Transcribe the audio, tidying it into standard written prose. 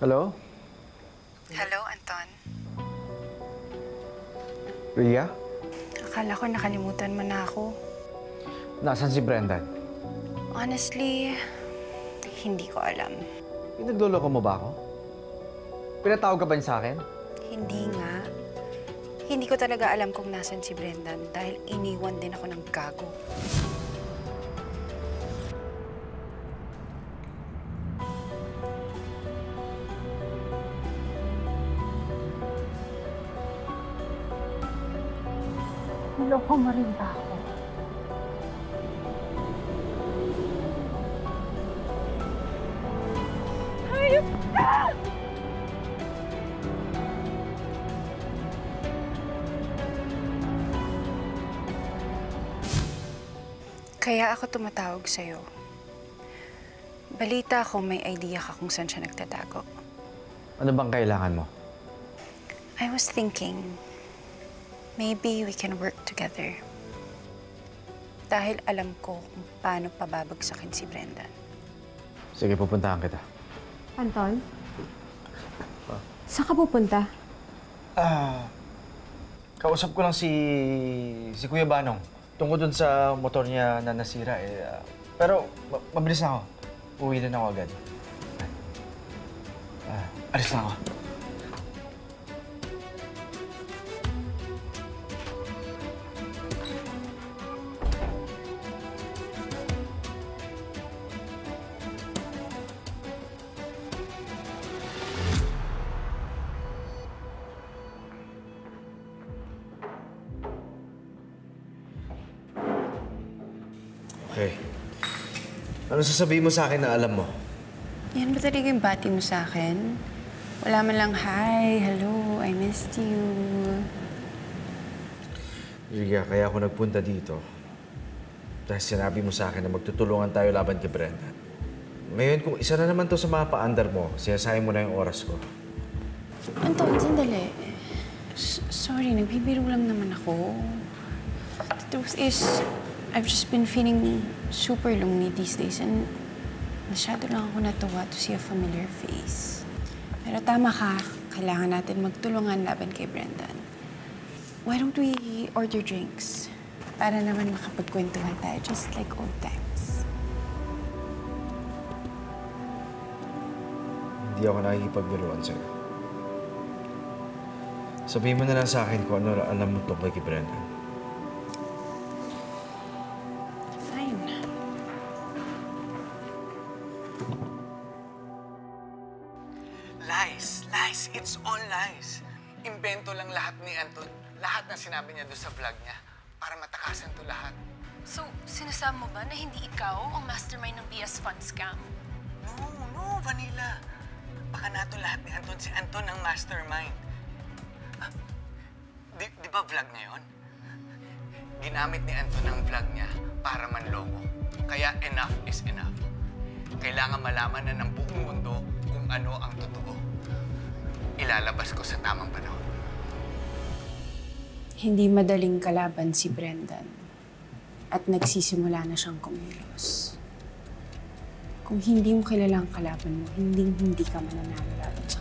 Hello? Hello, Anton. Ria? Akala ko nakalimutan mo na ako. Nasaan si Brendan? Honestly, hindi ko alam. Pinagloloko mo ba ako? Pinatawag ka ba niya sa akin? Hindi nga. Hindi ko talaga alam kung nasan si Brendan dahil iniwan din ako ng gago. Niloko mo rin ba ako? Hayop ka! Kaya ako tumatawag sa'yo. Balita ko may idea ka kung saan siya nagtatago. Ano bang kailangan mo? I was thinking, maybe we can work together. Dahil alam ko kung paano pababagsakin si Brendan. Sige, pupuntahan kita. Anton? Saan ka pupunta? Kausap ko lang si Kuya Banong. Tungkol dun sa motor niya na nasira pero mabilis na ako. Uwi na ako agad. Alis na ako. Okay. Ano sasabihin mo sa akin na alam mo? Yan ba talaga yung bati mo sa akin? Wala man lang, hi, hello, I missed you. Riga, kaya ako nagpunta dito. Dahil sinabi mo sa akin na magtutulungan tayo laban kay Brendan. Ngayon, kung isa na naman to sa mga paandar mo, sinasayang mo na yung oras ko. Anton, sandali. Sorry, nagbibiro lang naman ako. The truth is, I've just been feeling super lonely these days and masyado lang ako natuwa to see a familiar face. Pero tama ka, kailangan natin magtulungan laban kay Brendan. Why don't we order drinks? Para naman makapagkwentuhan tayo just like old times. Hindi ako nakikipagbiruan sa'yo. Sabihin mo na lang sa akin kung ano alam mo tungkol kay Brendan. Lies. Lies. It's all lies. Imbento lang lahat ni Anton. Lahat ng sinabi niya doon sa vlog niya para matakasan to lahat. So, sinasabi mo ba na hindi ikaw ang mastermind ng BS Fund scam? No, Vanilla. Baka nato lahat ni Anton. Si Anton ang mastermind. Di ba vlog niya yun? Ginamit ni Anton ang vlog niya para manloko. Kaya enough is enough. Kailangan malaman na ng buong mundo kung ano ang totoo. Ilalabas ko sa tamang panahon. Hindi madaling kalaban si Brendan at nagsisimula na siyang kumilos. Kung hindi mo kilala ang kalaban mo, hindi ka mananalo laban sa